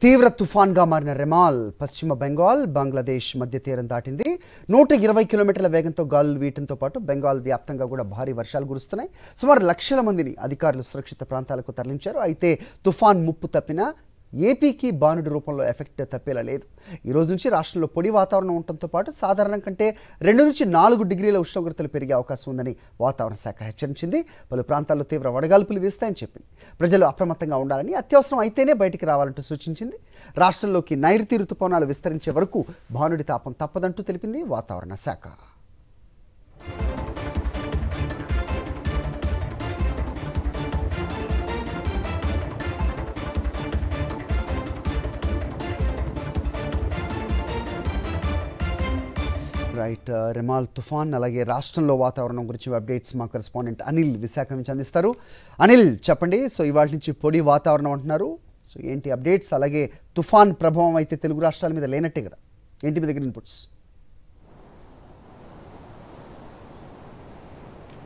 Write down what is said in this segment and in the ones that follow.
తీవ్ర తుఫాన్గా మారిన రెమాల్ పశ్చిమ బెంగాల్ బంగ్లాదేశ్ మధ్య తీరం దాటింది. 120 కిలోమీటర్ల వేగంతో గాలులు వీయడంతో పాటు బెంగాల్ వ్యాప్తంగా కూడా భారీ వర్షాలు కురుస్తున్నాయి. సుమారు లక్షల మందిని అధికారులు సురక్షిత ప్రాంతాలకు తరలించారు. అయితే తుఫాన్ ముప్పు తప్పినా ఏపీకి బానుడి రూపంలో ఎఫెక్ట్ తప్పేలా లేదు. ఈ రోజు నుంచి రాష్ట్రంలో పొడి వాతావరణం ఉండటంతో పాటు సాధారణం కంటే 2 నుంచి 4 డిగ్రీల ఉష్ణోగ్రతలు పెరిగే అవకాశం ఉందని వాతావరణ శాఖ హెచ్చరించింది. పలు ప్రాంతాల్లో తీవ్ర వడగాల్పులు వీస్తాయని చెప్పింది. ప్రజలు అప్రమత్తంగా ఉండాలని, అత్యవసరం అయితేనే బయటికి రావాలంటూ సూచించింది. రాష్ట్రంలోకి నైరుతి రుతుపవనాలు విస్తరించే వరకు భానుడి తాపం తప్పదంటూ తెలిపింది వాతావరణ శాఖ. రైట్, రెమాల్ తుఫాన్ అలాగే రాష్ట్రంలో వాతావరణం గురించి అప్డేట్స్ మా కరెస్పాండెంట్ అనిల్ విశాఖ నుంచి అందిస్తారు. అనిల్ చెప్పండి, సో ఇవాళ నుంచి పొడి వాతావరణం అంటున్నారు, సో ఏంటి అప్డేట్స్? అలాగే తుఫాన్ ప్రభావం అయితే తెలుగు రాష్ట్రాల మీద లేనట్టే కదా, ఏంటి మీ దగ్గర ఇన్పుట్స్?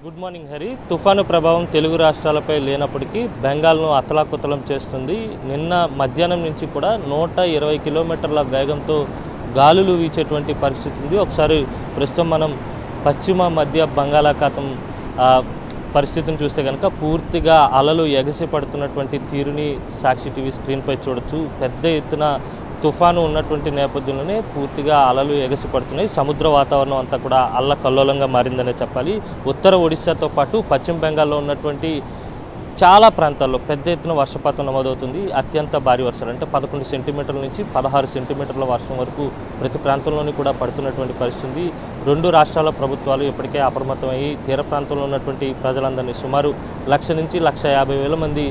Good morning Hari. తుఫాను ప్రభావం తెలుగు రాష్ట్రాలపై లేనప్పటికీ బెంగాల్ను అతలాకుతలం చేస్తుంది. నిన్న మధ్యాహ్నం నుంచి కూడా 120 కిలోమీటర్ల వేగంతో గాలులు వీచేటువంటి పరిస్థితి ఉంది. ఒకసారి ప్రస్తుతం మనం పశ్చిమ మధ్య బంగాళాఖాతం పరిస్థితిని చూస్తే కనుక పూర్తిగా అలలు ఎగసి పడుతున్నటువంటి తీరుని సాక్షి టీవీ స్క్రీన్పై చూడొచ్చు. పెద్ద ఎత్తున తుఫాను ఉన్నటువంటి నేపథ్యంలోనే పూర్తిగా అలలు ఎగసి పడుతున్నాయి. సముద్ర వాతావరణం అంతా కూడా అల్లకల్లోలంగా మారిందనే చెప్పాలి. ఉత్తర ఒడిశాతో పాటు పశ్చిమ బెంగాల్లో ఉన్నటువంటి చాలా ప్రాంతాల్లో పెద్ద ఎత్తున వర్షపాతం నమోదవుతుంది. అత్యంత భారీ వర్షాలు అంటే 11 సెంటీమీటర్ల నుంచి 16 సెంటీమీటర్ల వర్షం వరకు ప్రతి ప్రాంతంలోని కూడా పడుతున్నటువంటి పరిస్థితి. 2 రాష్ట్రాల ప్రభుత్వాలు ఇప్పటికే అప్రమత్తమయ్యి తీర ప్రాంతంలో ఉన్నటువంటి ప్రజలందరినీ సుమారు 1,00,000 నుంచి 1,50,000 మంది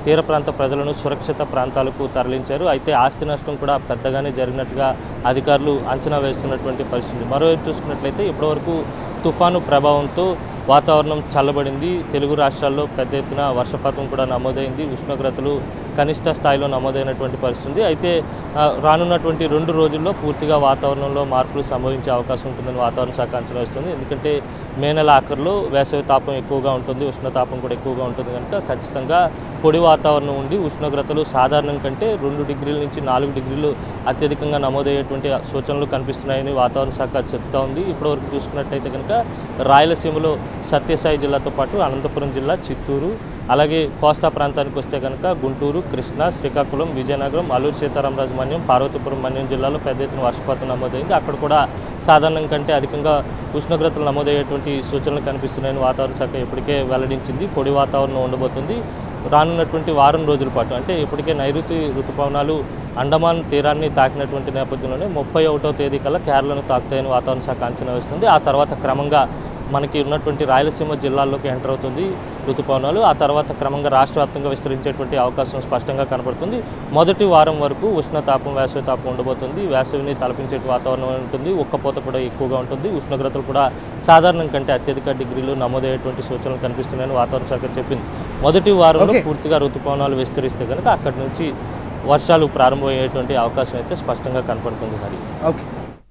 తీర ప్రాంత ప్రజలను సురక్షిత ప్రాంతాలకు తరలించారు. అయితే ఆస్తి నష్టం కూడా పెద్దగానే జరిగినట్టుగా అధికారులు అంచనా వేస్తున్నటువంటి పరిస్థితి. మరోవైపు చూసుకున్నట్లయితే ఇప్పటివరకు తుఫాను ప్రభావంతో వాతావరణం చల్లబడింది. తెలుగు రాష్ట్రాల్లో పెద్ద ఎత్తున వర్షపాతం కూడా నమోదైంది. ఉష్ణోగ్రతలు కనిష్ట స్థాయిలో నమోదైనటువంటి పరిస్థితి. అయితే రానున్నటువంటి 2 రోజుల్లో పూర్తిగా వాతావరణంలో మార్పులు సంభవించే అవకాశం ఉంటుందని వాతావరణ శాఖ అంచనా వేస్తుంది. ఎందుకంటే మే నెల ఆఖరిలో వేసవి తాపం ఎక్కువగా ఉంటుంది, ఉష్ణతాపం కూడా ఎక్కువగా ఉంటుంది కనుక ఖచ్చితంగా పొడి వాతావరణం ఉండి ఉష్ణోగ్రతలు సాధారణం కంటే 2 డిగ్రీల నుంచి 4 డిగ్రీలు అత్యధికంగా నమోదయ్యేటువంటి సూచనలు కనిపిస్తున్నాయని వాతావరణ శాఖ చెప్తా ఉంది. ఇప్పటివరకు చూసుకున్నట్టయితే కనుక రాయలసీమలో సత్యసాయి జిల్లాతో పాటు అనంతపురం జిల్లా, చిత్తూరు, అలాగే కోస్తా ప్రాంతానికి వస్తే కనుక గుంటూరు, కృష్ణా, శ్రీకాకుళం, విజయనగరం, అల్లూరు సీతారామరాజు మన్యం, పార్వతీపురం మన్యం జిల్లాలో పెద్ద ఎత్తున వర్షపాతం నమోదైంది. అక్కడ కూడా సాధారణం కంటే అధికంగా ఉష్ణోగ్రతలు నమోదయ్యేటువంటి సూచనలు కనిపిస్తున్నాయని వాతావరణ శాఖ ఇప్పటికే వెల్లడించింది. పొడి వాతావరణం ఉండబోతుంది. రానున్నటువంటి వారం రోజుల పాటు అంటే ఇప్పటికే నైరుతి ఋతుపవనాలు అండమాన్ తీరాన్ని తాకినటువంటి నేపథ్యంలోనే 31వ తేదీ కల్లా కేరళను తాకుతాయని వాతావరణ శాఖ అంచనా వేస్తుంది. ఆ తర్వాత క్రమంగా మనకి ఉన్నటువంటి రాయలసీమ జిల్లాల్లోకి ఎంటర్ అవుతుంది ఋతుపవనాలు. ఆ తర్వాత క్రమంగా రాష్ట్ర వ్యాప్తంగా విస్తరించేటువంటి అవకాశం స్పష్టంగా కనబడుతుంది. మొదటి వారం వరకు ఉష్ణతాపం, వేసవి తాపం ఉండబోతుంది. వేసవిని తలపించే వాతావరణం ఉంటుంది. ఉక్కపోత కూడా ఎక్కువగా ఉంటుంది. ఉష్ణోగ్రతలు కూడా సాధారణం కంటే అత్యధిక డిగ్రీలు నమోదయ్యేటువంటి సూచనలు కనిపిస్తున్నాయని వాతావరణ శాఖ చెప్పింది. మొదటి వారంలో పూర్తిగా ఋతుపవనాలు విస్తరిస్తే కనుక అక్కడి నుంచి వర్షాలు ప్రారంభమయ్యేటువంటి అవకాశం అయితే స్పష్టంగా కనపడుతుంది. ఓకే.